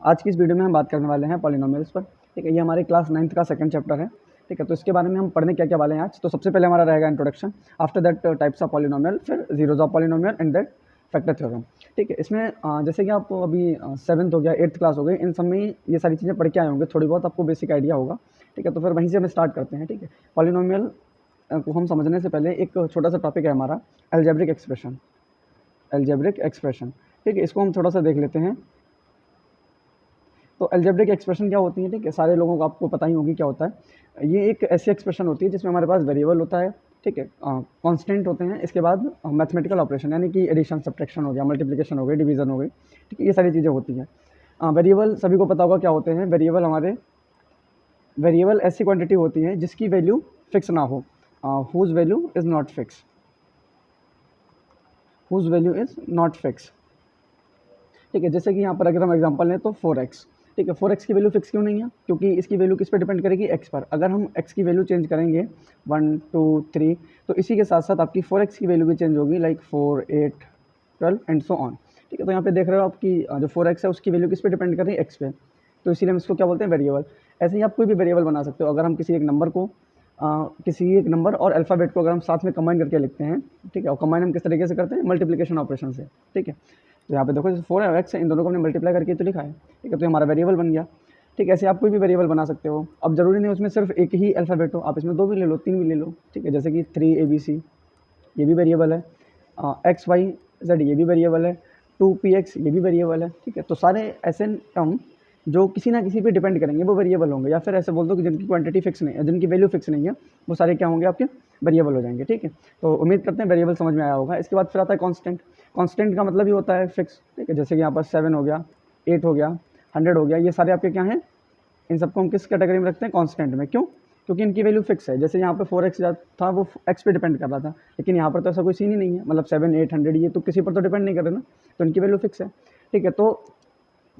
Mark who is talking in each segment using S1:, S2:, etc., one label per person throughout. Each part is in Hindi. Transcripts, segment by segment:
S1: आज की इस वीडियो में हम बात करने वाले हैं पॉलिनोमियल्स पर। ठीक है, ये हमारे क्लास 9th का सेकंड चैप्टर है। ठीक है, तो इसके बारे में हम पढ़ने क्या क्या वाले हैं आज। तो सबसे पहले हमारा रहेगा introduction, after that types of polynomial, फिर zeros of polynomial and that factor theorem. ठीक है, इसमें जैसे कि आप अभी 7th हो गया, 8th क्लास हो गई, इन सब में ये सारी चीज़ें पढ़ के आए होंगे, थोड़ी बहुत आपको बेसिक आइडिया होगा। ठीक है, तो फिर वहीं से हम स्टार्ट करते हैं। ठीक है, पॉलिनोमियल को हम समझने से पहले एक छोटा सा टॉपिक है हमारा अलजेब्रिक एक्सप्रेशन। अलजेब्रिक एक्सप्रेशन, ठीक है, इसको हम थोड़ा सा देख लेते हैं। तो अलजेब्रिक एक्सप्रेशन क्या होती है? ठीक है, सारे लोगों को आपको पता ही होगी क्या होता है। ये एक ऐसी एक्सप्रेशन होती है जिसमें हमारे पास वेरिएबल होता है, ठीक है, कांस्टेंट होते हैं, इसके बाद मैथमेटिकल ऑपरेशन यानी कि एडिशन, सब्ट्रैक्शन हो गया, मल्टीप्लिकेशन हो गई, डिवीजन हो गई। ठीक है, ये सारी चीज़ें होती हैं। वेरिएबल सभी को पता होगा क्या होते हैं। वेरिएबल ऐसी क्वांटिटी होती है जिसकी वैल्यू फिक्स ना हो, whose value is not fix, whose value is not fix. ठीक है, जैसे कि यहाँ पर अगर हम एग्जांपल लें तो 4x। ठीक है, 4x की वैल्यू फिक्स क्यों नहीं है? क्योंकि इसकी वैल्यू किस पे डिपेंड करेगी? x पर। अगर हम x की वैल्यू चेंज करेंगे 1 2 3, तो इसी के साथ साथ आपकी 4x की वैल्यू भी चेंज होगी, लाइक 4 8 12 एंड सो ऑन। ठीक है, तो यहाँ पे देख रहे हो आपकी जो 4x है उसकी वैल्यू किस पे डिपेंड कर रही है? x पे। तो इसीलिए हम इसको क्या बोलते हैं? वेरिएबल। ऐसे ही आप कोई भी वेरिएबल बना सकते हो। अगर हम किसी एक नंबर और अल्फ़ाबेट को अगर हम साथ में कंबाइन करके लिखते हैं, ठीक है, और कंबाइन हम किस तरीके से करते हैं? मल्टीप्लिकेशन ऑपरेशन से। ठीक है, तो यहाँ पे देखो जैसे 4 है और x है, इन दोनों को हमने मल्टीप्लाई करके तो लिखा है। ठीक है, तो हमारा वेरिएबल बन गया। ठीक है, ऐसे आप कोई भी वेरिएबल बना सकते हो। अब जरूरी नहीं उसमें सिर्फ एक ही अल्फ़ाबेट हो, आप इसमें 2 भी ले लो, 3 भी ले लो। ठीक है, जैसे कि 3abc ये भी वेरिएबल है, xyz ये भी वेरिएबल है, 2px ये भी वेरिएबल है। ठीक है, तो सारे ऐसे टर्म जो किसी ना किसी पे डिपेंड करेंगे वो वेरिएबल होंगे, या फिर ऐसे बोल दो कि जिनकी क्वांटिटी फिक्स नहीं है, जिनकी वैल्यू फिक्स नहीं है, वो सारे क्या होंगे? आपके वेरिएबल हो जाएंगे। ठीक है, तो उम्मीद करते हैं वेरिएबल समझ में आया होगा। इसके बाद फिर आता है कांस्टेंट। कांस्टेंट का मतलब ही होता है फिक्स। ठीक है, जैसे कि यहाँ पर 7 हो गया, 8 हो गया, 100 हो गया, ये सारे आपके क्या हैं? इन सबको हम किस कैटेगरी में रखते हैं? कांस्टेंट में। क्यों? क्योंकि इनकी वैल्यू फिक्स है। जैसे यहाँ पे 4x था, वो x पे डिपेंड कर रहा था, लेकिन यहाँ पर तो ऐसा कोई सीन ही नहीं है। मतलब 7 8 100 ये तो किसी पर तो डिपेंड नहीं कर रहे ना, तो इनकी वैल्यू फिक्स है। ठीक है, तो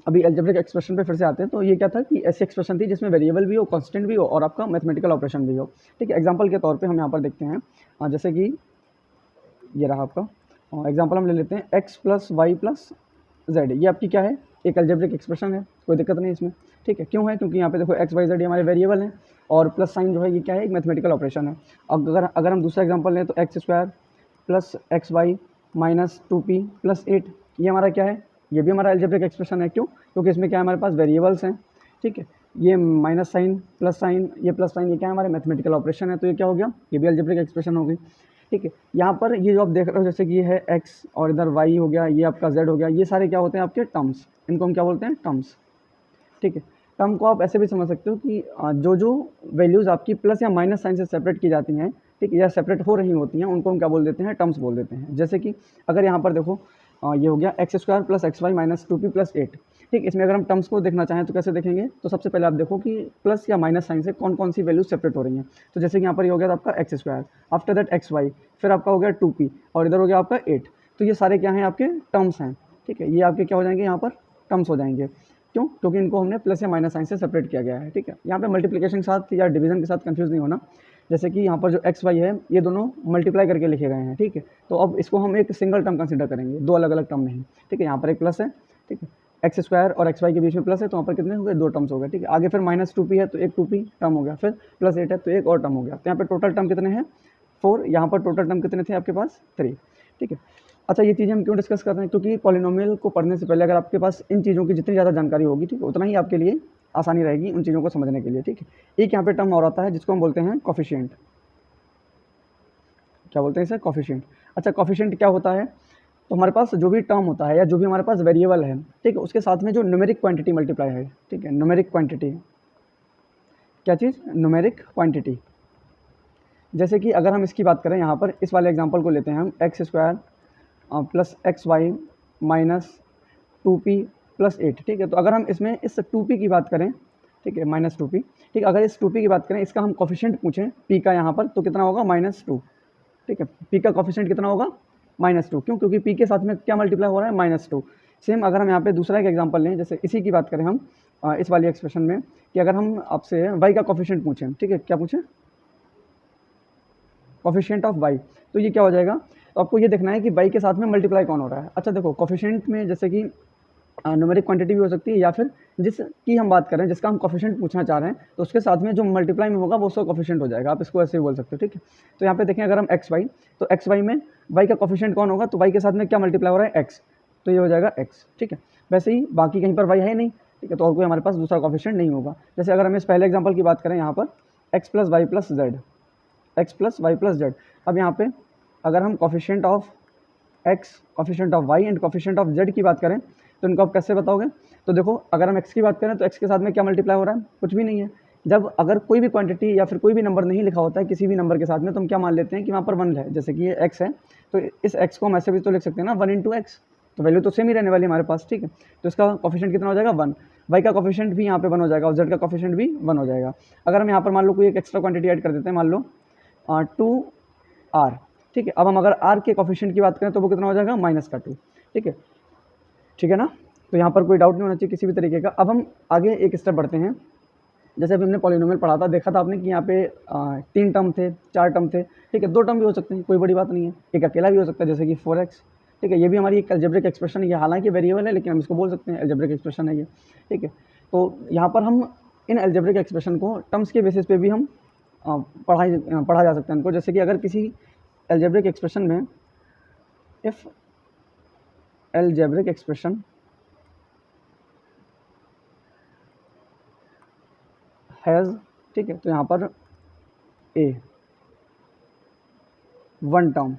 S1: अभी अलजेब्रिक एक्सप्रेशन पे फिर से आते हैं। तो ये क्या था कि ऐसी एक्सप्रेशन थी जिसमें वेरिएबल भी हो, कांस्टेंट भी हो और आपका मैथमेटिकल ऑपरेशन भी हो। ठीक है, एग्जांपल के तौर पे हम यहाँ पर देखते हैं, जैसे कि ये रहा आपका एग्जांपल, हम ले लेते हैं x plus y plus z. ये आपकी क्या है? एक अलजेब्रिक एक्सप्रेशन है, कोई दिक्कत नहीं इसमें। ठीक है, क्यों है? क्योंकि यहाँ पे देखो x y z ये हमारे वेरिएबल हैं और प्लस साइन जो है ये क्या है? एक मैथमेटिकल ऑपरेशन है। अगर हम दूसरा एग्जांपल लें तो x square plus x y minus 2p plus 8, ये हमारा क्या है? ये भी हमारा अलजेब्रिक एक्सप्रेशन है। क्यों? क्योंकि इसमें क्या है? हमारे पास वेरिएबल्स हैं। ठीक है, ये माइनस साइन प्लस साइन, ये प्लस साइन, ये क्या है? हमारे मैथमेटिकल ऑपरेशन है। तो ये क्या हो गया? ये भी अलजेब्रिक एक्सप्रेशन हो गई। ठीक है, यहाँ पर ये जो आप देख रहे हो, जैसे कि ये है x और इधर y हो गया, ये आपका z हो गया, ये सारे क्या होते हैं? आपके टर्म्स। इनको हम क्या बोलते हैं? टर्म्स। ठीक है, टर्म को आप ऐसे भी समझ सकते हो कि जो वैल्यूज़ आपकी प्लस या माइनस साइन से सेपरेट की जाती हैं, ठीक है, या सेपरेट हो रही होती हैं, उनको हम क्या बोल देते हैं? टर्म्स बोल देते हैं। जैसे कि अगर यहाँ पर देखो ये हो गया x square plus x y minus 2p plus 8। ठीक, इसमें अगर हम टर्म्स को देखना चाहें तो कैसे देखेंगे? तो सबसे पहले आप देखो कि प्लस या माइनस साइन से कौन कौन सी वैल्यूज सेपरेट हो रही हैं। तो जैसे कि यहाँ पर ये हो गया आपका x square, after that x y, फिर आपका हो गया 2p और इधर हो गया आपका 8। तो ये सारे क्या हैं? आपके टर्म्स हैं। ठीक है, ये आपके क्या हो जाएंगे? यहाँ पर टर्म्स हो जाएंगे। क्यों? क्योंकि इनको हमने प्लस या माइनस साइन से सेपरेट किया गया है। ठीक है, यहाँ पे मल्टीप्लिकेशन के साथ या डिवीजन के साथ कंफ्यूज नहीं होना। जैसे कि यहाँ पर जो एक्स वाई है ये दोनों मल्टीप्लाई करके लिखे गए हैं। ठीक है, तो अब इसको हम एक सिंगल टर्म कंसीडर करेंगे, दो अलग अलग टर्म नहीं। ठीक है, यहाँ पर एक प्लस है, ठीक है, एक्स स्क्वायर और एक्स वाई के बीच में प्लस है, तो वहाँ पर कितने हो गए? 2 टर्म्स हो गए। ठीक है, आगे फिर माइनस 2p है तो एक 2p टर्म हो गया, फिर प्लस 8 है तो एक और टर्म हो गया। तो यहाँ पर टोटल टर्म कितने हैं? 4। यहाँ पर टोटल टर्म कितने थे आपके पास? 3। ठीक है, अच्छा, ये चीज़ें हम क्यों डिस्कस कर रहे हैं? क्योंकि पॉलिनोमियल को पढ़ने से पहले अगर आपके पास इन चीज़ों की जितनी ज़्यादा जानकारी होगी, ठीक है, उतना ही आपके लिए आसानी रहेगी उन चीज़ों को समझने के लिए। ठीक है, एक यहाँ पे टर्म और आता है जिसको हम बोलते हैं कोफिशिएंट। क्या बोलते हैं इसे? कोफिशिएंट। अच्छा, कोफिशिएंट क्या होता है? तो हमारे पास जो भी टर्म होता है या जो भी हमारे पास वेरिएबल है, ठीक है, उसके साथ में जो न्यूमेरिक क्वांटिटी मल्टीप्लाई है। ठीक है, न्यूमेरिक क्वांटिटी, क्या चीज़? Numeric quantity. जैसे कि अगर हम इसकी बात करें, यहाँ पर इस वाले एग्जाम्पल को लेते हैं हम, x square plus x y minus 2p plus 8। ठीक है, तो अगर हम इसमें इस 2p की बात करें, ठीक है, माइनस 2p, ठीक है, अगर इस 2p की बात करें, इसका हम कोफिशिएंट पूछें p का यहाँ पर, तो कितना होगा? -2। ठीक है, p का कोफिशिएंट कितना होगा? -2। क्यों? क्योंकि p के साथ में क्या मल्टीप्लाई हो रहा है? -2। सेम अगर हम यहाँ पे दूसरा एक एग्जाम्पल लें, जैसे इसी की बात करें हम इस वाली एक्सप्रेशन में, कि अगर हम आपसे y का कोफिशिएंट पूछें, ठीक है, क्या पूछें? कोफिशिएंट ऑफ y, तो ये क्या हो जाएगा? तो आपको ये देखना है कि y के साथ में मल्टीप्लाई कौन हो रहा है। अच्छा देखो, कोफिशिएंट में जैसे कि न्यूमेरिक क्वांटिटी भी हो सकती है, या फिर जिसकी हम बात कर रहे हैं, जिसका हम कोफिशिएंट पूछना चाह रहे हैं, तो उसके साथ में जो मल्टीप्लाई में होगा वो उसका कोफिशिएंट हो जाएगा। आप इसको ऐसे भी बोल सकते हो, ठीक है। तो यहाँ पे देखें, अगर हम एक्स वाई, तो एक्स वाई में वाई का कोफिशिएंट कौन होगा, तो वाई के साथ में क्या मल्टीप्लाई हो रहा है, एक्स, तो ये हो जाएगा एक्स, ठीक है। वैसे ही बाकी कहीं पर वाई है नहीं, ठीक है, तो और कोई हमारे पास दूसरा कोफिशिएंट नहीं होगा। जैसे अगर हम इस पहले एग्जाम्पल की बात करें, यहाँ पर x plus y plus z, x plus y plus z. अब यहाँ पे अगर हम coefficient of x, coefficient of y and coefficient of z की बात करें, तो इनको आप कैसे बताओगे। तो देखो, अगर हम एक्स की बात करें तो एक्स के साथ में क्या मल्टीप्लाई हो रहा है, कुछ भी नहीं है। जब अगर कोई भी क्वांटिटी या फिर कोई भी नंबर नहीं लिखा होता है किसी भी नंबर के साथ में, तो हम क्या मान लेते हैं कि वहाँ पर 1 है। जैसे कि ये एक्स है, तो इस एक्स को हम ऐसे भी तो लिख सकते हैं ना, 1 इंटू एक्स, तो वैल्यू तो सेम ही रहने वाली है हमारे पास, ठीक है। तो इसका कोफिशिएंट कितना हो जाएगा, 1। वाई का कोफिशिएंट भी यहाँ पे 1 हो जाएगा और जेड का कोफिशिएंट भी 1 हो जाएगा। अगर हम यहाँ पर मान लो कोई एक एक्स्ट्रा क्वांटिटी ऐड कर देते हैं, मान लो 2r, ठीक है। अब हम अगर r के कोफिशिएंट की बात करें तो वो कितना हो जाएगा, -2, ठीक है, ठीक है ना। तो यहाँ पर कोई डाउट नहीं होना चाहिए किसी भी तरीके का। अब हम आगे एक स्टेप बढ़ते हैं। जैसे अभी हमने पॉलिनोमियल पढ़ा था, देखा था आपने कि यहाँ पे 3 टर्म थे, 4 टर्म थे, ठीक है, 2 टर्म भी हो सकते हैं, कोई बड़ी बात नहीं है, एक अकेला भी हो सकता है जैसे कि 4x, ठीक है। ये भी हमारी एक अलजेब्रिक एक्सप्रेशन है, ये हालांकि वेरिएबल है लेकिन हम इसको बोल सकते हैं अलजेब्रिक एक्सप्रेशन है ये, ठीक है। तो यहाँ पर हम इन अलजेब्रिक एक्सप्रेशन को टर्म्स के बेसिस पे भी हम पढ़ा जा सकता है इनको। जैसे कि अगर किसी अलजेब्रिक एक्सप्रेशन में इफ़ अलजेब्रिक एक्सप्रेशन हैज़, ठीक है, तो यहाँ पर ए 1 टर्म,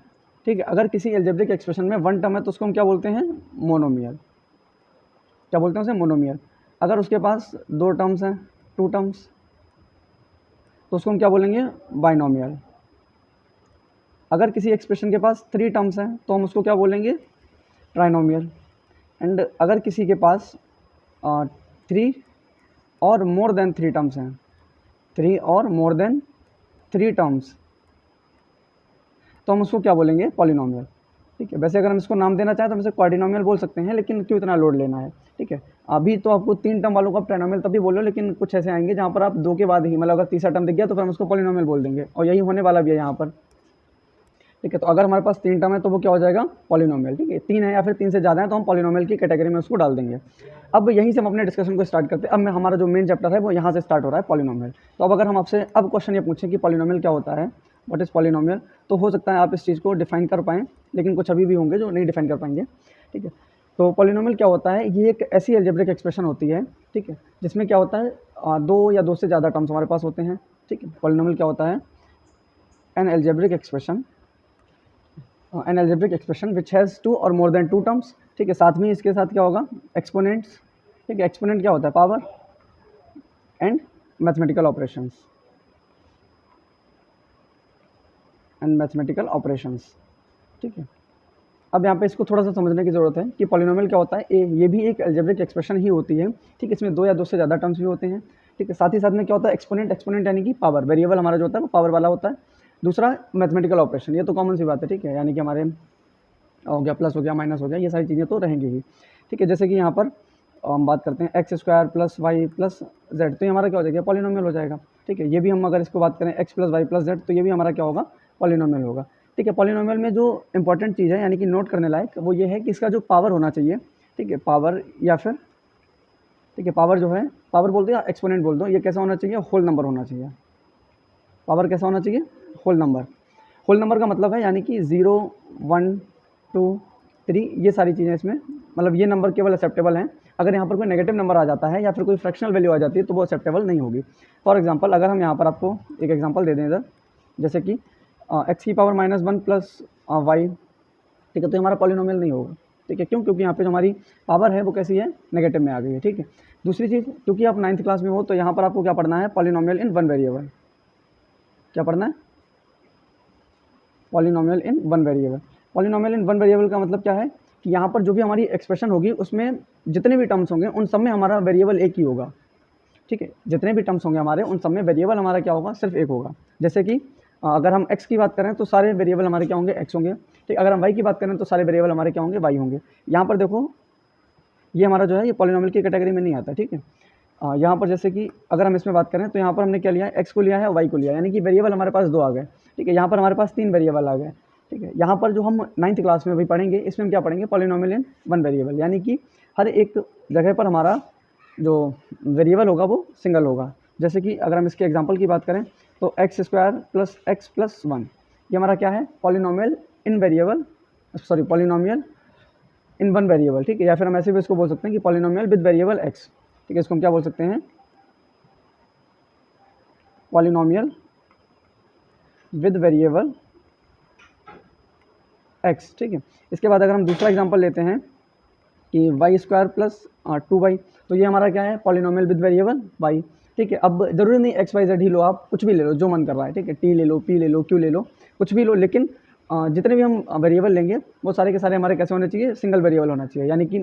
S1: ठीक है। अगर किसी अलजेब्रिक एक्सप्रेशन में 1 टर्म है तो उसको हम क्या बोलते हैं, मोनोमियल, क्या बोलते हैं उसे, मोनोमियल। अगर उसके पास 2 टर्म्स हैं, 2 टर्म्स, तो उसको हम क्या बोलेंगे, बाइनोमियल। अगर किसी एक्सप्रेशन के पास 3 टर्म्स हैं तो हम उसको क्या बोलेंगे, ट्राइनोमियल। एंड अगर किसी के पास 3 और मोर देन 3 टर्म्स हैं, 3 और मोर देन 3 टर्म्स, तो हम उसको क्या बोलेंगे, पॉलिनोमियल, ठीक है। वैसे अगर हम इसको नाम देना चाहें तो हम इसे क्वाड्रिनोमियल बोल सकते हैं, लेकिन क्यों इतना लोड लेना है, ठीक है। अभी तो आपको 3 टर्म वालों को आप ट्राइनोमियल तभी बोलो, लेकिन कुछ ऐसे आएंगे जहाँ पर आप 2 के बाद ही, मतलब अगर तीसरा टर्म दिख गया तो फिर हम उसको पॉलिनोमियल बोल देंगे, और यही होने वाला भी है यहाँ पर, ठीक है। तो अगर हमारे पास 3 टर्म है तो वो क्या हो जाएगा, पॉलिनोमियल, ठीक है। 3 है या फिर 3 से ज़्यादा है तो हम पॉलिनोमियल की कैटेगरी में उसको डाल देंगे। अब यहीं से हम अपने डिस्कशन को स्टार्ट करते हैं। अब हमारा जो मेन चैप्टर है वो यहाँ से स्टार्ट हो रहा है, पॉलिनोमियल। तो अब अगर हम आपसे अब क्वेश्चन ये पूछें कि पॉलिनोमियल क्या होता है, व्हाट इज़ पॉलिनोमियल, तो हो सकता है आप इस चीज़ को डिफाइन कर पाएँ, लेकिन कुछ अभी भी होंगे जो नहीं डिफाइन कर पाएंगे, ठीक है। तो पॉलिनोमियल क्या होता है, ये एक ऐसी अलजेब्रिक एक्सप्रेशन होती है, ठीक है, जिसमें क्या होता है 2 या 2 से ज़्यादा टर्म्स हमारे पास होते हैं, ठीक है। पॉलिनोमियल क्या होता है, N algebraic expression, N algebraic expression which has 2 और मोर देन 2 टर्म्स, ठीक है। साथ में इसके साथ क्या होगा, एक्सपोनेंट्स, ठीक है। एक्सपोनेंट क्या होता है, power and mathematical operations, and mathematical operations, ठीक है। अब यहाँ पे इसको थोड़ा सा समझने की ज़रूरत है कि पॉलिनोमियल क्या होता है। ये भी एक अलजेब्रिक एक्सप्रेशन ही होती है, ठीक है। इसमें 2 या 2 से ज़्यादा टर्म्स भी होते हैं, ठीक है। साथ ही साथ में क्या होता है, एक्सपोनेंट, एक्सपोनेंट यानी कि पावर, वेरिएबल हमारा जो होता है वो पावर वाला होता है। दूसरा मैथमेटिकल ऑपरेशन, ये तो कॉमन सी बात है, ठीक है, यानी कि हमारे हो गया प्लस हो गया माइनस हो गया, ये सारी चीज़ें तो रहेंगी ही, ठीक है। जैसे कि यहाँ पर हम बात करते हैं x square plus y plus z, तो ये हमारा क्या हो जाएगा, पॉलिनोमियल हो जाएगा, ठीक है। ये भी हम अगर इसको बात करें x plus y plus z, तो ये भी हमारा क्या होगा, पॉलिनोमियल होगा, ठीक है। पॉलिनोमियल में जो इंपॉर्टेंट चीज़ है यानी कि नोट करने लायक वो ये है कि इसका जो पावर होना चाहिए, ठीक है, पावर या फिर, ठीक है, पावर जो है, पावर बोल दो या एक्सपोनेंट बोल दो, ये कैसा होना चाहिए, होल नंबर होना चाहिए। पावर कैसा होना चाहिए, होल नंबर। होल नंबर का मतलब है यानी कि 0 1 2 3, ये सारी चीज़ें इसमें, मतलब ये नंबर केवल एक्सेप्टेबल हैं। अगर यहाँ पर कोई नेगेटिव नंबर आ जाता है या फिर कोई फ्रैक्शनल वैल्यू आ जाती है तो वो एक्सेप्टेबल नहीं होगी। फॉर एग्जांपल अगर हम यहाँ पर आपको एक एग्जांपल दे दें इधर, जैसे कि एक्स की पावर -1 प्लस वाई, ठीक है, तो हमारा पॉलिनोमियल नहीं होगा, ठीक है। क्यों, क्योंकि यहाँ पे जो हमारी पावर है वो कैसी है, नेगेटिव में आ गई है, ठीक है। दूसरी चीज़, क्योंकि आप 9th क्लास में हो तो यहाँ पर आपको क्या पढ़ना है, पॉलिनोमियल इन 1 वेरिएबल, क्या पढ़ना है, पॉलिनोमियल इन 1 वेरिएबल। पॉलिनोमियल इन 1 वेरिएबल का मतलब क्या है कि यहाँ पर जो भी हमारी एक्सप्रेशन होगी उसमें जितने भी टर्म्स होंगे उन सब में हमारा वेरिएबल एक ही होगा, ठीक है। जितने भी टर्म्स होंगे हमारे उन सब में वेरिएबल हमारा क्या होगा, सिर्फ एक होगा। जैसे कि अगर हम x की बात करें तो सारे वेरिएबल हमारे क्या होंगे, x होंगे, ठीक। अगर हम y की बात करें तो सारे वेरिएबल हमारे क्या होंगे, y होंगे। यहाँ पर देखो ये हमारा जो है ये पॉलिनोमियल की कैटेगरी में नहीं आता, ठीक है। यहाँ पर जैसे कि अगर हम इसमें बात करें तो यहाँ पर हमने क्या लिया है, x को लिया है, y को लिया है, यानी कि वेरिएबल हमारे पास 2 आ गए, ठीक है। यहाँ पर हमारे पास 3 वेरिएबल आ गए, ठीक है। यहाँ पर जो हम 9th क्लास में भी पढ़ेंगे इसमें हम क्या पढ़ेंगे, पॉलिनोमियल इन 1 वेरिएबल, यानी कि हर एक जगह पर हमारा जो वेरिएबल होगा वो सिंगल होगा। जैसे कि अगर हम इसके एग्जांपल की बात करें तो x square plus x plus one, ये हमारा क्या है, polynomial in variable, sorry polynomial in one variable, ठीक है। या फिर हम ऐसे भी इसको बोल सकते हैं कि पॉलिनोमियल विद वेरिएबल एक्स, ठीक है। इसको हम क्या बोल सकते हैं, पॉलिनोमियल विद वेरिएबल एक्स, ठीक है। इसके बाद अगर हम दूसरा एग्जांपल लेते हैं कि वाई स्क्वायर प्लस 2y, तो ये हमारा क्या है, पॉलिनोमियल विद वेरिएबल y, ठीक है। अब जरूरी नहीं एक्स वाई जेड ही लो, आप कुछ भी ले लो जो मन कर रहा है, ठीक है। टी ले लो, पी ले लो, क्यू ले लो, कुछ भी लो, लेकिन जितने भी हम वेरिएबल लेंगे वो सारे के सारे हमारे कैसे होने चाहिए, सिंगल वेरिएबल होना चाहिए, यानी कि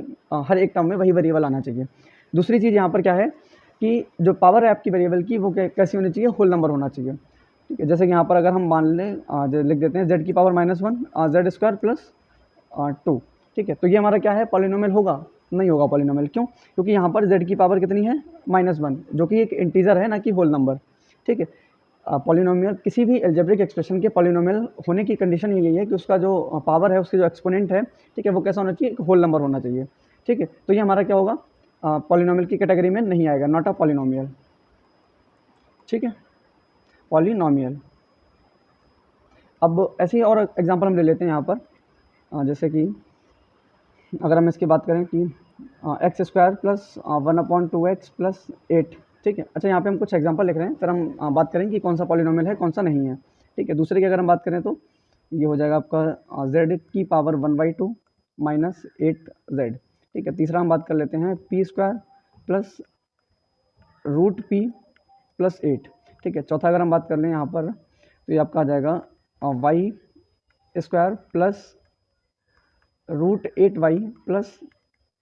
S1: हर एक टर्म में वही वेरिएबल आना चाहिए। दूसरी चीज़ यहाँ पर क्या है कि जो पावर है आपकी वेरिएबल की वो कैसी होनी चाहिए, होल नंबर होना चाहिए, ठीक है। जैसे कि यहाँ पर अगर हम मान लें, लिख देते हैं जेड की पावर -1 जेड स्क्वायर प्लस 2, ठीक है। तो ये हमारा क्या है, पॉलिनोमियल होगा, नहीं होगा पॉलिनोमियल, क्यों, क्योंकि यहाँ पर z की पावर कितनी है, -1, जो कि एक इंटीजर है ना कि होल नंबर, ठीक है। पॉलिनोमियल किसी भी अलजेब्रिक एक्सप्रेशन के पॉलिनोमियल होने की कंडीशन यही है कि उसका जो पावर है, उसके जो एक्सपोनेंट है, ठीक है, वो कैसा होना चाहिए, एक होल नंबर होना चाहिए, ठीक है। तो ये हमारा क्या होगा, पॉलिनोमियल की कैटेगरी में नहीं आएगा, नॉट अ पॉलिनोमियल, ठीक है, पॉलिनोमियल। अब ऐसे ही और एग्जांपल हम ले लेते हैं यहाँ पर, जैसे कि अगर हम इसकी बात करें कि x square plus 1/2x plus 8, ठीक है। अच्छा, यहाँ पे हम कुछ एग्जांपल लिख रहे हैं, फिर हम बात करेंगे कि कौन सा पॉलिनोमियल है, कौन सा नहीं है, ठीक है। दूसरे की अगर हम बात करें तो ये हो जाएगा आपका z की पावर 1/2 माइनस 8z, ठीक है। तीसरा हम बात कर लेते हैं p square plus root p plus 8, ठीक है। चौथा अगर हम बात कर लें यहाँ पर तो ये आपका आ जाएगा y square plus root 8y plus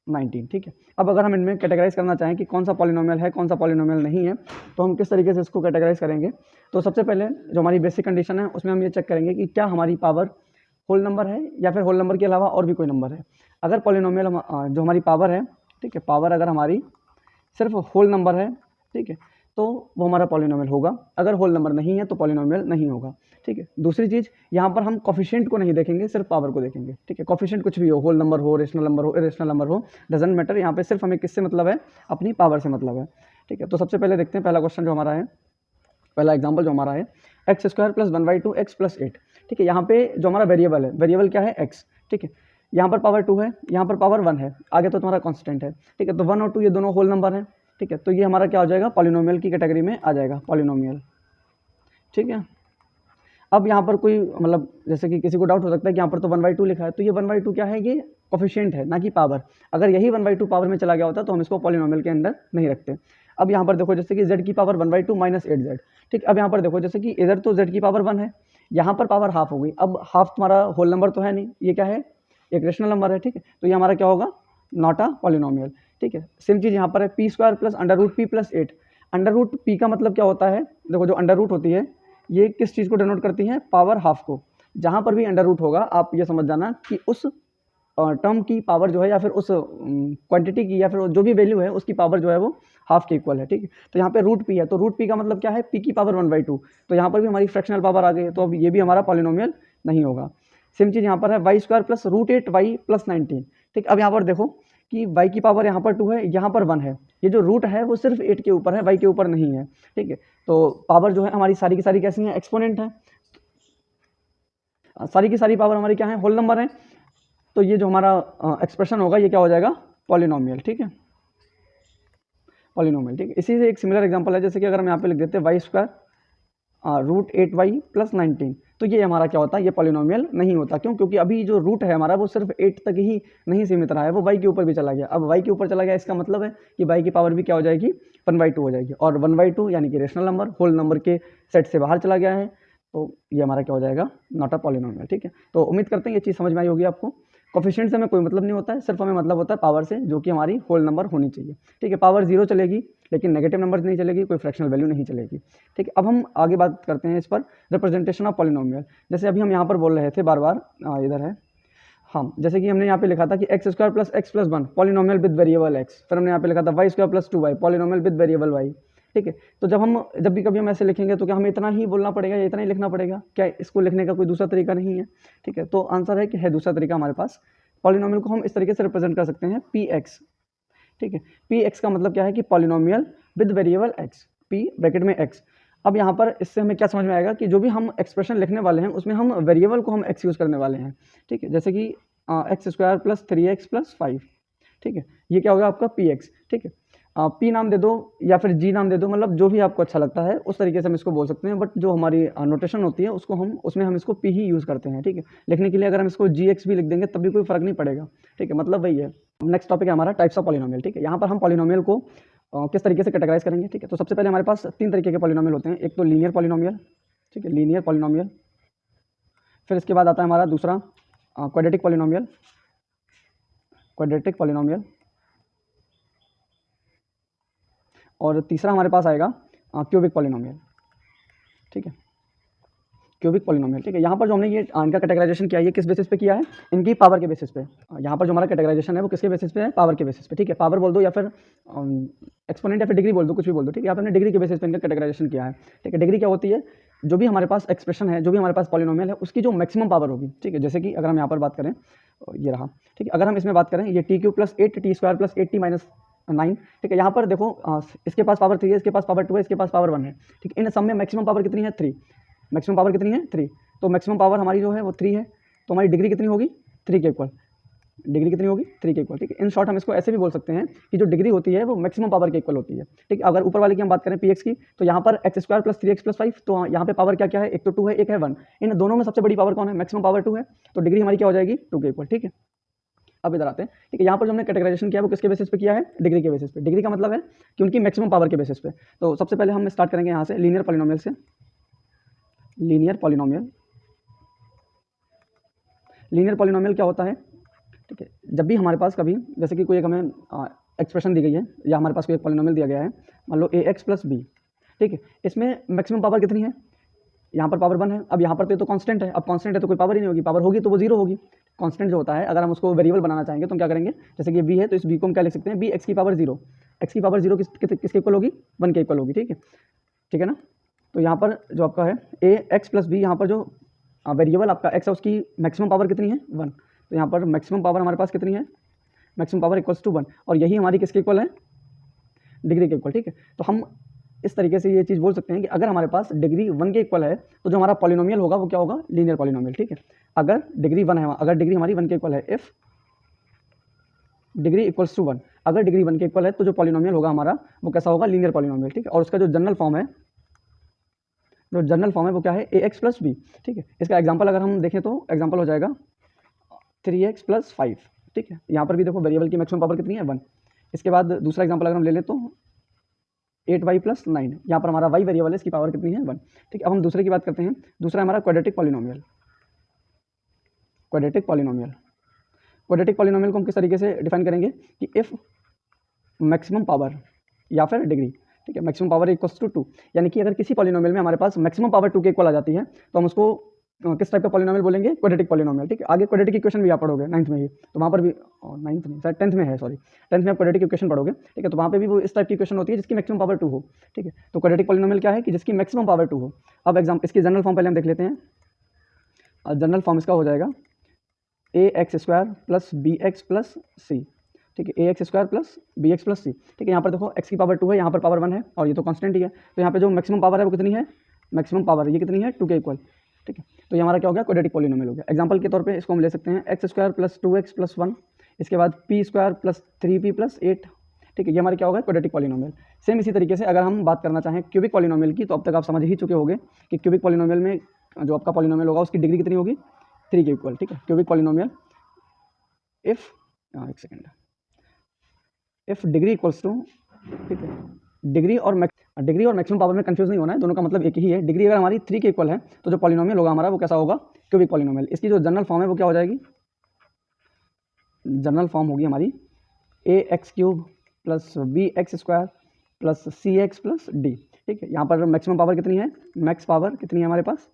S1: 19, ठीक है। अब अगर हम इनमें कैटेगराइज करना चाहें कि कौन सा पॉलिनोमियल है, कौन सा पॉलिनोमियल नहीं है, तो हम किस तरीके से इसको कैटेगराइज करेंगे। तो सबसे पहले जो हमारी बेसिक कंडीशन है उसमें हम ये चेक करेंगे कि क्या हमारी पावर होल नंबर है या फिर होल नंबर के अलावा और भी कोई नंबर है। अगर पॉलिनोमियल जो हमारी पावर है, ठीक है, पावर अगर हमारी सिर्फ होल नंबर है, ठीक है, तो वो हमारा पॉलिनोमियल होगा। अगर होल नंबर नहीं है तो पॉलिनोमियल नहीं होगा, ठीक है। दूसरी चीज़, यहाँ पर हम कोफिशिएंट को नहीं देखेंगे, सिर्फ पावर को देखेंगे, ठीक है। कोफिशिएंट कुछ भी हो, होल नंबर हो, रेशनल नंबर हो, इरेशनल नंबर हो, डजंट मैटर, यहाँ पे सिर्फ हमें किससे मतलब है, अपनी पावर से मतलब है, ठीक है। तो सबसे पहले देखते हैं पहला क्वेश्चन जो हमारा है, पहला एग्जाम्पल जो हमारा है, x square plus 1/2 x plus 8, ठीक है। यहाँ पे जो हमारा वेरिएबल है, वेरिएबल क्या है, एक्स, ठीक है। यहाँ पर पावर 2 है, यहाँ पर पावर 1 है, आगे तो तुम्हारा कांस्टेंट है, ठीक है। तो 1 और 2 ये दोनों होल नंबर है, ठीक है। तो ये हमारा क्या हो जाएगा, पॉलिनोमियल की कैटेगरी में आ जाएगा, पॉलिनोमियल, ठीक है। अब यहाँ पर कोई मतलब जैसे कि किसी को डाउट हो सकता है कि यहाँ पर तो 1/2 लिखा है, तो ये 1/2 क्या है, ये कोफिशिएंट है ना कि पावर। अगर यही 1/2 पावर में चला गया होता तो हम इसको पॉलिनोमियल के अंदर नहीं रखते। अब यहाँ पर देखो जैसे कि z की पावर 1/2 माइनस 8z, ठीक। अब यहाँ पर देखो जैसे कि इधर तो z की पावर 1 है, यहाँ पर पावर हाफ हो गई। अब हाफ तुम्हारा होल नंबर तो है नहीं, ये क्या है, एक रेशनल नंबर है, ठीक है। तो ये हमारा क्या होगा, नॉट अ पॉलिनोमियल, ठीक है। सेम चीज़ यहाँ पर है, p square plus under root p plus 8। Under root p का मतलब क्या होता है, देखो जो अंडर रूट होती है ये किस चीज़ को डिनोट करती है, पावर हाफ को। जहाँ पर भी अंडर रूट होगा आप ये समझ जाना कि उस टर्म की पावर जो है या फिर उस क्वांटिटी की या फिर जो भी वैल्यू है उसकी पावर जो है वो हाफ के इक्वल है, ठीक है। तो यहाँ पे रूट पी है, तो रूट पी का मतलब क्या है, पी की पावर 1/2, तो यहाँ पर भी हमारी फ्रैक्शनल पावर आ गई है, तो अब ये भी हमारा पॉलिनोमियल नहीं होगा। सेम चीज़ यहाँ पर है, y square plus root 8y plus 19, ठीक। अब यहाँ पर देखो कि y की पावर यहाँ पर 2 है, यहाँ पर 1 है, ये जो रूट है वो सिर्फ 8 के ऊपर है, y के ऊपर नहीं है, ठीक है। तो पावर जो है हमारी सारी की सारी कैसी है, एक्सपोनेंट है, सारी की सारी पावर हमारी क्या है, होल नंबर है। तो ये जो हमारा एक्सप्रेशन होगा ये क्या हो जाएगा, पॉलिनोमियल, ठीक है, पॉलिनोमियल, ठीक है। इसी से एक सिमिलर एग्जांपल है, जैसे कि अगर हम यहाँ पे लिख देते हैं Y square root 8y plus 19, तो ये हमारा क्या होता है, ये पॉलिनोमियल नहीं होता। क्यों, क्योंकि अभी जो रूट है हमारा वो सिर्फ 8 तक ही नहीं सीमित रहा है, वो y के ऊपर भी चला गया। अब y के ऊपर चला गया इसका मतलब है कि y की पावर भी क्या हो जाएगी, 1/2 हो जाएगी, और 1/2 यानी कि रेशनल नंबर होल नंबर के सेट से बाहर चला गया है, तो ये हमारा क्या हो जाएगा, नॉट अ पॉलिनोमियल, ठीक है। तो उम्मीद करते हैं ये चीज़ समझ में आई होगी आपको। कोफिशिएंट से हमें कोई मतलब नहीं होता है, सिर्फ हमें मतलब होता है पावर से, जो कि हमारी होल नंबर होनी चाहिए, ठीक है। पावर 0 चलेगी लेकिन नेगेटिव नंबर नहीं चलेगी, कोई फ्रैक्शनल वैल्यू नहीं चलेगी, ठीक है। अब हम आगे बात करते हैं इस पर, रिप्रेजेंटेशन ऑफ पॉलिनोमियल। जैसे अभी हम यहाँ पर बोल रहे थे बार बार, इधर है, हाँ, जैसे कि हमने यहाँ पे लिखा था कि x square plus x plus 1 polynomial with variable x, फिर हमने यहाँ पे लिखा था y square plus 2y polynomial with variable y, ठीक है। तो जब भी कभी हम ऐसे लिखेंगे तो क्या हमें इतना ही बोलना पड़ेगा या इतना ही लिखना पड़ेगा, क्या इसको लिखने का कोई दूसरा तरीका नहीं है, ठीक है। तो आंसर है कि है दूसरा तरीका हमारे पास। पॉलिनोमियल को हम इस तरीके से रिप्रेजेंट कर सकते हैं, पी एक्स ठीक है। पी एक्स का मतलब क्या है कि polynomial with variable x, P bracket में एक्स। अब यहाँ पर इससे हमें क्या समझ में आएगा कि जो भी हम एक्सप्रेशन लिखने वाले हैं उसमें हम वेरिएबल को हम एक्स यूज़ करने वाले हैं, ठीक है। जैसे कि x square plus 3x plus 5, ठीक है, ये क्या होगा आपका पी एक्स, ठीक है। पी नाम दे दो या फिर जी नाम दे दो, मतलब जो भी आपको अच्छा लगता है उस तरीके से हम इसको बोल सकते हैं, बट जो हमारी नोटेशन होती है उसको हम उसमें हम इसको पी ही यूज़ करते हैं, ठीक है। लिखने के लिए अगर हम इसको जी एक्स भी लिख देंगे तब भी कोई फर्क नहीं पड़ेगा, ठीक है, मतलब वही है। नेक्स्ट टॉपिक है हमारा टाइप्स ऑफ पॉलिनोमियल, ठीक है। यहाँ पर हम पॉलिनोमियल को किस तरीके से कैटेगराइज करेंगे, ठीक है। तो सबसे पहले हमारे पास 3 तरीके के पॉलिनोमियल होते हैं। एक तो लीनियर पॉलिनोमियल, ठीक है, लीनियर पॉलिनोमियल। फिर इसके बाद आता है हमारा दूसरा क्वाड्रेटिक पॉलिनोमियल, क्वाड्रेटिक पॉलिनोमियल। और तीसरा हमारे पास आएगा क्यूबिक पॉलिनोमियल, ठीक है, क्यूबिक पॉलिनोमियल, ठीक है। यहाँ पर जो हमने ये इनका कैटेगराइजेशन किया है ये किस बेसिस पे किया है, इनकी पावर के बेसिस पे। यहाँ पर जो हमारा कैटेगराइजेशन है वो किसके बेसिस पे है, पावर के बेसिस पे, ठीक है। पावर बोल दो या फिर एक्सपोनेंट या फिर डिग्री बोल दो, कुछ भी बोल दो, ठीक है। यहाँ पर हमने डिग्री के बेसिस पे इनका कैटेगराइजेशन किया है, ठीक है। डिग्री क्या होती है, जो भी हमारे पास एक्सप्रेशन है, जो भी हमारे पास पॉलिनोमियल है उसकी जो मैक्सिमम पावर होगी, ठीक है। जैसे कि अगर हम यहाँ पर बात करें, ये रहा, ठीक है। अगर हम इसमें बात करें ये T Q plus 8 T square plus 8 T minus 9, ठीक है। यहाँ पर देखो इसके पास पावर 3 है, इसके पास पावर 2 है, इसके पास पावर 1 है, ठीक है। इन सब में मैक्सिमम पावर कितनी है, 3। मैक्सिमम पावर कितनी है, 3। तो मैक्सिमम पावर हमारी जो है वो 3 है, तो हमारी डिग्री कितनी होगी, 3 के इक्वल। डिग्री कितनी होगी, 3 के इक्वल, ठीक है। इन शॉर्ट हम इसको ऐसे भी बोल सकते हैं कि जो डिग्री होती है वो मैक्सिमम पावर के इक्वल होती है, ठीक है। अगर ऊपर वाले की हम बात करें पी एक्स की, तो यहाँ पर x square plus 3x plus 5, तो यहाँ पे पावर क्या क्या है, एक तो 2 है, एक है 1। इन दोनों में सबसे बड़ी पावर कौन है, मैक्सिमम पावर 2 है, तो डिग्री हमारी क्या हो जाएगी, 2 के इक्वल, ठीक है। अब इधर आते हैं, ठीक है। यहाँ पर जो हमने कैटेगराइजेशन किया है वो किसके बेसिस पे किया है, डिग्री के बेसिस पे। डिग्री का मतलब है कि उनकी मैक्सिमम पावर के बेसिस पे। तो सबसे पहले हम स्टार्ट करेंगे यहाँ से लीनियर पॉलिनोमियल से। लीनियर पॉलिनोमियल, लीनियर पॉलिनोमियल क्या होता है, ठीक है। जब भी हमारे पास कभी जैसे कि कोई एक हमें एक्सप्रेशन दी गई है या हमारे पास कोई एक पॉलिनोमियल दिया गया है, मान लो ax प्लस बी, ठीक है। इसमें मैक्सिमम पावर कितनी है, यहाँ पर पावर 1 है। अब यहाँ पर तो कांस्टेंट है, अब कांस्टेंट है तो कोई पावर ही नहीं होगी, पावर होगी तो वो 0 होगी। कांस्टेंट जो होता है अगर हम उसको वेरिएबल बनाना चाहेंगे तो हम क्या करेंगे, जैसे कि b है तो इस b को हम क्या लिख सकते हैं, b x की पावर 0। x की पावर 0 किसके इक्वल होगी, 1 के इक्वल होगी, ठीक है, ठीक है ना। तो यहाँ पर जो आपका है ax प्लस बी, यहाँ पर जो वेरिएबल आपका x है उसकी मैक्सिमम पावर कितनी है, 1। तो यहाँ पर मैक्सिमम पावर हमारे पास कितनी है, मैक्सिमम पावर इक्वल्स टू 1, और यही हमारी किसके इक्वल है, डिग्री के इक्वल, ठीक है। तो हम इस तरीके से ये चीज़ बोल सकते हैं कि अगर हमारे पास डिग्री 1 के इक्वल है तो जो हमारा पॉलिनोमियल होगा वो क्या होगा, लीनियर पॉलिनोमियल, ठीक है। अगर डिग्री 1 है, अगर डिग्री हमारी 1 के इक्वल है, इफ डिग्री इक्वल्स टू 1, अगर डिग्री 1 के इक्वल है तो जो पॉलिनोमियल होगा हमारा वो कैसा होगा, लीनियर पॉलिनोमियल, ठीक है। और उसका जो जनरल फॉर्म है, जो जनरल फॉर्म है वो क्या है, ax प्लस बी, ठीक है। इसका एग्जाम्पल अगर हम देखें तो एग्जाम्पल हो जाएगा 3x प्लस 5, ठीक है। यहाँ पर भी देखो वेरिएबल की मैक्सिमम पावर कितनी है, 1। इसके बाद दूसरा एग्जाम्पल अगर हम ले लें तो 8y प्लस 9, यहाँ पर हमारा y वेरिएबल है, इसकी पावर कितनी है, 1, ठीक है। अब हम दूसरे की बात करते हैं। दूसरा हमारा quadratic polynomial. Quadratic polynomial, quadratic polynomial को हम किस तरीके से डिफाइन करेंगे कि इफ़ मैक्सिमम पावर या फिर डिग्री, ठीक है, मैक्सिमम पावर इक्वल्स टू 2, यानी कि अगर किसी पॉलिनोमियल में हमारे पास मैक्सिमम पावर 2 के इक्वल आ जाती है तो हम उसको किस टाइप का पॉलिनोमियल बोलेंगे, क्वाड्रेटिक पॉलिनोमियल, ठीक है। आगे क्वाड्रेटिक इक्वेशन भी आप पढ़ोगे 9th में ही, तो वहाँ पर भी 9th नहीं, शायद 10th में है, सॉरी 10th में आप क्वाड्रेटिक इक्वेशन पढ़ोगे, ठीक है। तो वहाँ पे भी वो इस टाइप की इक्वेशन होती है जिसकी मैक्सिमम पावर 2 हो, ठीक है। तो क्वाड्रेटिक पॉलिनोमियल क्या है कि जिसकी मैक्सिमम पावर 2 हो। अब एग्जाम इसकी जनरल फॉर्म पहले हम देख लेते हैं। जनरल फॉर्म इसका हो जाएगा ax square plus b x plus c, ठीक है, ax square plus b x plus c, ठीक है। यहाँ पर देखो x की पावर 2 है, यहाँ पर पावर 1 है, और ये तो कांस्टेंट ही है, तो यहाँ पे जो मैक्सिमम पावर है वो कितनी है, मैक्सिमम पावर ये कितनी है, 2 के इक्वल, ठीक है। तो ये हमारा क्या हो गया, क्वाड्रेटिक पॉलिनोमियल हो गया। एग्जांपल के तौर पे इसको हम ले सकते हैं x square plus 2x plus 1, इसके बाद P square plus 3p plus 8, ठीक है। ये हमारा क्या होगा, क्वाड्रेटिक पॉलिनोमियल। सेम इसी तरीके से अगर हम बात करना चाहें क्यूबिक पॉलिनोमियल की, तो अब तक आप समझ ही चुके होंगे कि क्यूबिक पॉलिनोमियल में जो आपका पॉलिनोमियल होगा उसकी डिग्री कितनी होगी, 3 के इक्वल, ठीक है। क्यूबिक पॉलिनोमियल इफ एक second, if degree equals two, ठीक है, डिग्री और मैक्सिमम पावर में कंफ्यूज नहीं होना है, दोनों का मतलब एक ही है। डिग्री अगर हमारी 3 के इक्वल है तो जो पॉलिनोमियल होगा हमारा वो कैसा होगा, क्यूबिक पॉलिनोमियल। इसकी जो जनरल फॉर्म है वो क्या हो जाएगी, जनरल फॉर्म होगी हमारी ax cube plus b x square plus c x plus d, ठीक है। यहाँ पर मैक्सिमम पावर कितनी है, मैक्स पावर कितनी है हमारे पास,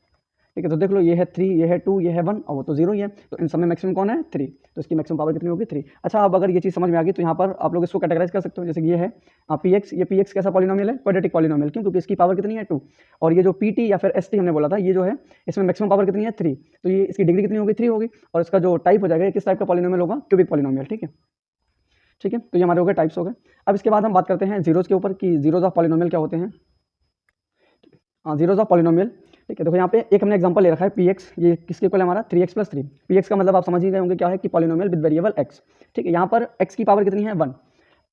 S1: ठीक है। तो देख लो ये है 3, ये है 2, ये है 1, और वो तो 0 ही है, तो इन सब में मैक्सिमम कौन है, 3, तो इसकी मैक्सिमम पावर कितनी होगी, 3। अच्छा, अब अगर ये चीज़ समझ में आ गई तो यहाँ पर आप लोग इसको कैटेगराइज कर सकते हो, जैसे कि ये है px, ये px कैसा पॉलिनोमियल है, क्वाड्रेटिक पॉलिनोमियल, क्यों, क्योंकि इसकी पावर कितनी है, 2, और ये जो pt या फिर st हमने बोला था, ये जो है इसमें मैक्सिमम पावर कितनी है, 3, तो ये इसकी डिग्री कितनी होगी, 3 होगी, और इसका जो टाइप हो जाएगा किस टाइप का पॉलिनोमियल होगा, क्यूबिक पॉलिनोमियल, ठीक है। ठीक है, तो ये हमारे हो गए टाइप्स हो गए। अब इसके बाद हम बात करते हैं जीरोज़ के ऊपर कि जीरोज़ ऑफ पॉलिनोमियल क्या होते हैं। जीरोज़ ऑफ पॉलिनोमियल, ठीक है, देखो यहाँ पे एक हमने एग्जांपल ले रखा है पी एक्स, ये किसके इक्वल है हमारा 3x + 3। पी एक्स का मतलब आप समझ ही गए होंगे क्या है कि पॉलिनोमियल विद वेरिएबल x, ठीक है। यहाँ पर x की पावर कितनी है 1,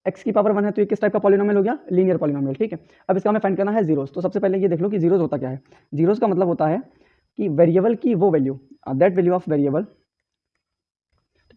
S1: x की पावर 1 है तो ये किस टाइप का पॉलिनोमियल हो गया, लीनियर पॉलिनोमियल, ठीक है। अब इसका हमें फाइंड करना है जीरोज़। तो सबसे पहले ये देख लो कि जीरोज़ होता क्या है। जीरोज़ का मतलब होता है कि वेरिएबल की वो value, that value of variable,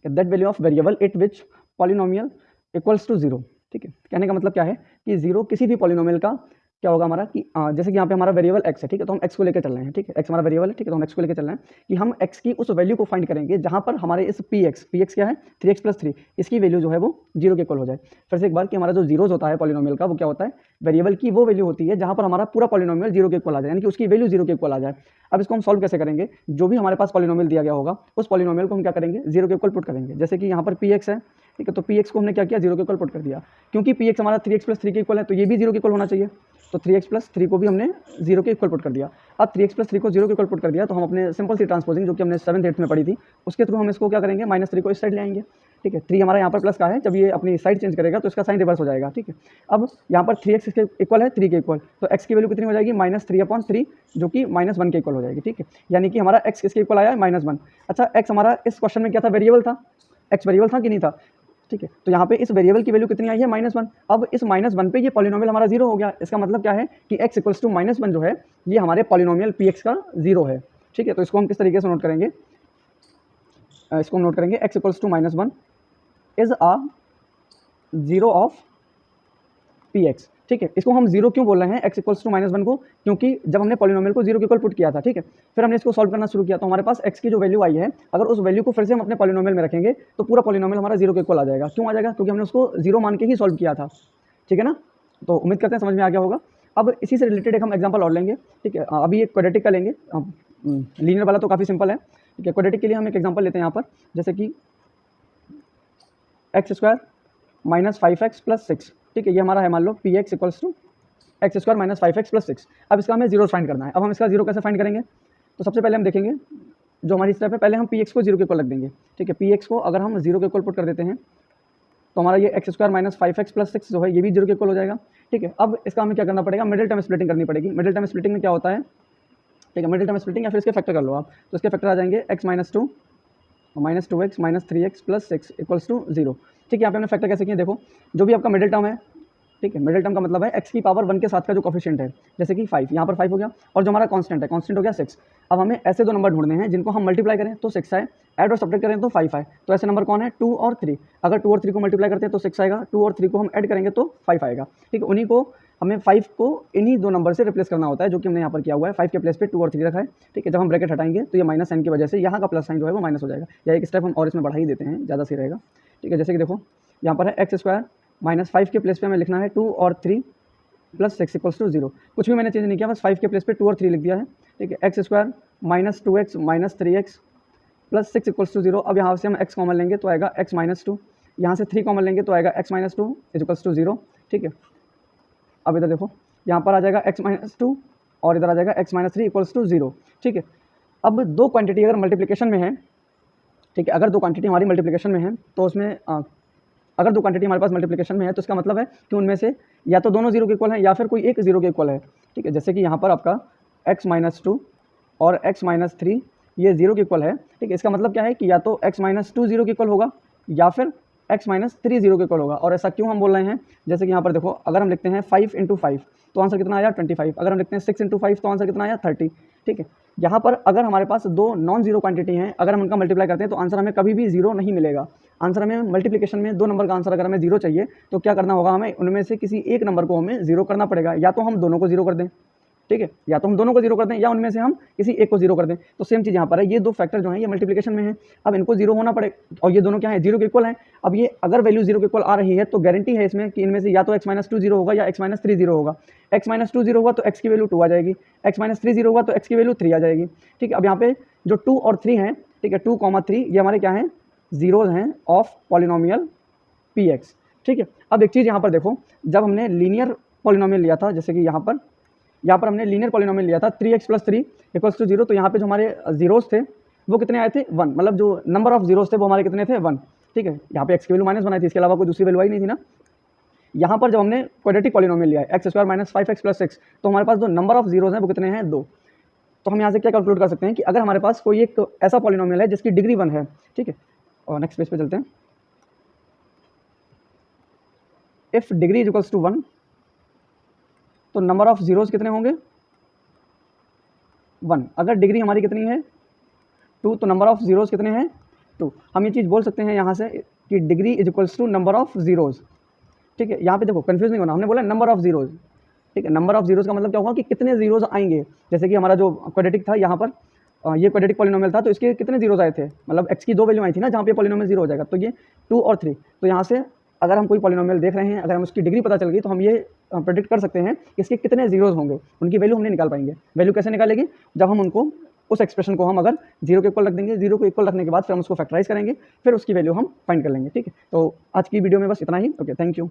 S1: that value of variable it which polynomial equals to 0, ठीक है। कहने का मतलब क्या है कि 0 किसी भी पॉलिनोमियल का क्या होगा हमारा कि जैसे कि यहाँ पे हमारा वेरिएबल x है, ठीक है, तो हम x को लेकर चल रहे हैं, ठीक है, x हमारा वेरिएबल है, ठीक है, तो हम x को लेकर चल रहे हैं कि हम x की उस वैल्यू को फाइंड करेंगे जहाँ पर हमारे इस px क्या है 3x + 3, इसकी वैल्यू जो है वो 0 के इक्वल हो जाए। फिर से एक बार कि हमारा जो जीरोज़ होता है पॉलिनोमियल का वो क्या होता है, वेरिएबल की वो वैल्यू होती है जहाँ पर हमारा पूरा पॉलिनोमियल 0 के इक्वल आ जाए, यानी कि उसकी वैल्यू 0 के इक्वल आ जाए। अब इसको हम सॉल्व कैसे करेंगे, जो भी हमारे पास पॉलिनोमियल दिया गया होगा उस पॉलिनोमियल को हम क्या करेंगे 0 के इक्वल पुट करेंगे। जैसे कि यहाँ पर px है, ठीक है, तो px को हमने क्या किया 0 के इक्वल पुट कर दिया, क्योंकि px हमारा 3x + 3 के इक्वल है तो ये भी 0 के इक्वल होना चाहिए, तो 3x + 3 को भी हमने 0 के इक्वल पुट कर दिया। अब 3x + 3 को 0 के इक्वल पुट कर दिया तो हम अपने सिंपल सी ट्रांसपोजिंग जो कि हमने 7th 8th में पढ़ी थी उसके थ्रू हम इसको क्या करेंगे -3 को इस साइड ले आएंगे, ठीक है। 3 हमारा यहाँ पर प्लस का है, जब ये अपनी साइड चेंज करेगा तो इसका साइन रिवर्स हो जाएगा, ठीक है। अब यहाँ पर 3x इसके इक्वल है 3 के इक्वल, तो x की वैल्यू कितनी हो जाएगी -3/3 जो कि -1 के इक्वल हो जाएगी, ठीक है। यानी कि हमारा x किसके इक्वल आया है -1। अच्छा, x हमारा इस क्वेश्चन में क्या था, वेरिएबल था, x वेरिएबल था कि नहीं था, ठीक है। तो यहाँ पे इस वेरिएबल की वैल्यू कितनी आई है -1। अब इस -1 पे ये पॉलिनोमियल हमारा 0 हो गया। इसका मतलब क्या है कि x = -1 जो है ये हमारे पॉलिनोमियल px का 0 है, ठीक है। तो इसको हम किस तरीके से नोट करेंगे, इसको हम नोट करेंगे x = -1 is a 0 of px, ठीक है। इसको हम 0 क्यों बोल रहे हैं x = -1 को, क्योंकि जब हमने पॉलिनोमियल को 0 के इक्वल पुट किया था, ठीक है, फिर हमने इसको सॉल्व करना शुरू किया तो हमारे पास x की जो वैल्यू आई है अगर उस वैल्यू को फिर से हम अपने पॉलिनोमियल में रखेंगे तो पूरा पॉलिनोमियल हमारा 0 के इक्वल आ जाएगा। क्यों आ जाएगा, क्योंकि हमने उसको 0 मान के ही सॉल्व किया था, ठीक है ना। तो उम्मीद करते हैं समझ में आ गया होगा। अब इसी से रिलेटेड एक हम एग्जाम्पल और लेंगे, ठीक है। अभी एक क्वाड्रेटिक का लेंगे, लीनियर वाला तो काफ़ी सिंपल है, ठीक है। क्वाड्रेटिक के लिए हम एक एग्जाम्पल लेते हैं यहाँ पर, जैसे कि x² - 5x + 6, ठीक है, ये हमारा है मान लो px = x² - 5x + 6। अब इसका हमें जीरो फाइंड करना है। अब हम इसका जीरो कैसे फाइंड करेंगे, तो सबसे पहले हम देखेंगे जो हमारी स्टेप है, पहले हम px को 0 के इक्वल रख देंगे, ठीक है। px को अगर हम 0 के इक्वल पुट कर देते हैं तो हमारा ये x² - 5x + 6 जो है ये भी 0 के इक्वल हो जाएगा, ठीक है। अब इसका हमें क्या करना पड़ेगा, मिडिल टर्म स्प्लिटिंग करनी पड़ेगी। मिडिल टर्म स्प्लिटिंग में क्या होता है, ठीक है, मिडिल टर्म स्प्लिटिंग या फिर इसके फैक्टर कर लो आप, तो इसके फैक्टर आ जाएंगे x - 2 -2x - 3x + 6 = 0, ठीक है। यहाँ पे हमने फैक्टर कैसे किए, देखो जो भी आपका मिडिल टर्म है, ठीक है, मिडिल टर्म का मतलब है x की पावर 1 के साथ का जो कोफिशिएंट है, जैसे कि 5, यहाँ पर 5 हो गया, और जो हमारा कांस्टेंट है, कांस्टेंट हो गया 6। अब हमें ऐसे दो नंबर ढूंढने हैं जिनको हम मल्टीप्लाई करें तो 6 आए, ऐड और सब्ट्रैक्ट करें तो 5 आए। तो ऐसे नंबर कौन है, 2 और 3। अगर 2 और 3 को मल्टीप्लाई करते हैं तो 6 आएगा, 2 और 3 को हम ऐड करेंगे तो 5 आएगा, ठीक है। उन्हीं को हमें 5 को इन्हीं दो नंबर से रिप्लेस करना होता है, जो कि हमने यहाँ पर किया हुआ है। 5 के प्लेस पे 2 और 3 रखा है, ठीक है। जब हम ब्रैकेट हटाएंगे तो ये माइनस साइन की वजह से यहाँ का प्लस साइन जो है वो माइनस हो जाएगा, या एक स्टेप हम और इसमें बढ़ा ही देते हैं, ज़्यादा सही रहेगा, ठीक है। जैसे कि देखो यहाँ पर है x² - 5 के प्लेस पे हमें लिखना है 2 और 3 + 6 = 0। कुछ भी मैंने चेंज नहीं किया, बस 5 के प्लेस पे 2 और 3 लिख दिया है, ठीक है। x² - 2x - 3x + 6 = 0। अब यहाँ से हम x कॉमन लेंगे तो आएगा x - 2, यहाँ से 3 कॉमन लेंगे तो आएगा x - 2 = 0, ठीक है। अब इधर देखो यहाँ पर आ जाएगा x - 2 और इधर आ जाएगा x - 3 = 0, ठीक है। अब दो क्वांटिटी अगर मल्टीप्लिकेशन में है, ठीक है, अगर दो क्वांटिटी हमारी मल्टीप्लिकेशन में है तो उसमें अगर दो क्वांटिटी हमारे पास मल्टीप्लिकेशन में है तो इसका मतलब है कि उनमें से या तो दोनों 0 के इक्वल हैं या फिर कोई एक 0 के इक्वल है, ठीक है। जैसे कि यहाँ पर आपका x - 2 और x - 3 ये 0 के इक्वल है, ठीक है। इसका मतलब क्या है कि या तो x - 2 0 के इक्वल होगा या फिर x - 3 0 के इक्वल होगा। और ऐसा क्यों हम बोल रहे हैं, जैसे कि यहाँ पर देखो अगर हम लिखते हैं 5 × 5 तो आंसर कितना आया 25। अगर हम लिखते हैं 6 × 5 तो आंसर कितना आया 30, ठीक है। यहाँ पर अगर हमारे पास दो नॉन जीरो क्वांटिटी हैं, अगर हम उनका मल्टीप्लाई करते हैं तो आंसर हमें कभी भी जीरो नहीं मिलेगा। आंसर हमें मल्टीप्लिकेशन में दो नंबर का आंसर अगर हमें जीरो चाहिए तो क्या करना होगा, हमें उनमें से किसी एक नंबर को हमें जीरो करना पड़ेगा, या तो हम दोनों को जीरो कर दें, ठीक है, या तो हम दोनों को जीरो कर दें या उनमें से हम किसी एक को जीरो कर दें। तो सेम चीज़ यहाँ पर है, ये दो फैक्टर जो हैं ये मल्टीप्लिकेशन में है, अब इनको जीरो होना पड़ेगा, और ये दोनों क्या है जीरो के इक्वल हैं। अब ये अगर वैल्यू जीरो के इक्वल आ रही है तो गारंटी है इसमें कि इनमें से या तो x - 2 जीरो होगा या x - 3 जीरो होगा। x - 2 जीरो होगा तो x की वैल्यू 2 आ जाएगी, x - 3 जीरो होगा तो x की वैल्यू 3 आ जाएगी, ठीक है। अब यहाँ पे जो 2 और 3 हैं, ठीक है, 2, 3 ये हमारे क्या हैं, जीरोज हैं ऑफ पॉलिनोमियल px, ठीक है। अब एक चीज़ यहाँ पर देखो, जब हमने लीनियर पॉलिनोमियल लिया था, जैसे कि यहाँ पर हमने लीनियर पॉलिनोमियल लिया था 3x + 3 = 0, तो यहाँ पे जो हमारे जीरोस थे वो कितने आए थे 1, मतलब जो नंबर ऑफ जीरोस थे वो हमारे कितने थे 1। ठीक है, यहाँ पे x की वैल्यू माइनस बनाई थी, इसके अलावा कोई दूसरी वैल्यू आई नहीं थी ना। यहाँ पर जब हमने क्वाड्रेटिक पॉलिनोमियल लिया है x square minus 5x plus 6, तो हमारे पास जो नंबर ऑफ जीरोज हैं वो कितने हैं, 2। तो हम यहाँ से क्या कैलकुलेट कर सकते हैं कि अगर हमारे पास कोई एक ऐसा पॉलिनोमियल है जिसकी डिग्री 1 है, ठीक है, और नेक्स्ट पेज पे चलते हैं। If degree is equals to 1, तो नंबर ऑफ जीरोज कितने होंगे, 1। अगर डिग्री हमारी कितनी है, 2, तो नंबर ऑफ जीरोज कितने हैं, 2। हम ये चीज़ बोल सकते हैं यहाँ से कि degree is equals to number of zeros, ठीक है। यहाँ पे देखो कंफ्यूज नहीं होना, हमने बोला नंबर ऑफ जीरोज, ठीक है। नंबर ऑफ जीरोज का मतलब क्या होगा कि कितने जीरोज आएंगे। जैसे कि हमारा जो क्वाड्रेटिक था यहाँ पर, ये क्वाड्रेटिक पॉलिनोमियल था, तो इसके कितने जीरोज आए थे, मतलब x की 2 वैल्यू आई थी ना, जहाँ पे पॉलिनोमियल 0 हो जाएगा, तो ये 2 और 3। तो यहाँ से अगर हम कोई पॉलिनोमियल देख रहे हैं, अगर हम उसकी डिग्री पता चल गई, तो हम ये प्रेडिक्ट कर सकते हैं कि इसके कितने जीरोज होंगे, उनकी वैल्यू हम नहीं निकाल पाएंगे। वैल्यू कैसे निकालेंगे, जब हम उनको उस एक्सप्रेशन को हम अगर 0 के इक्वल रख देंगे, 0 को इक्वल रखने के बाद फिर हम उसको फैक्टराइज करेंगे, फिर उसकी वैल्यू हम फाइंड कर लेंगे, ठीक है। तो आज की वीडियो में बस इतना ही। Okay, thank you.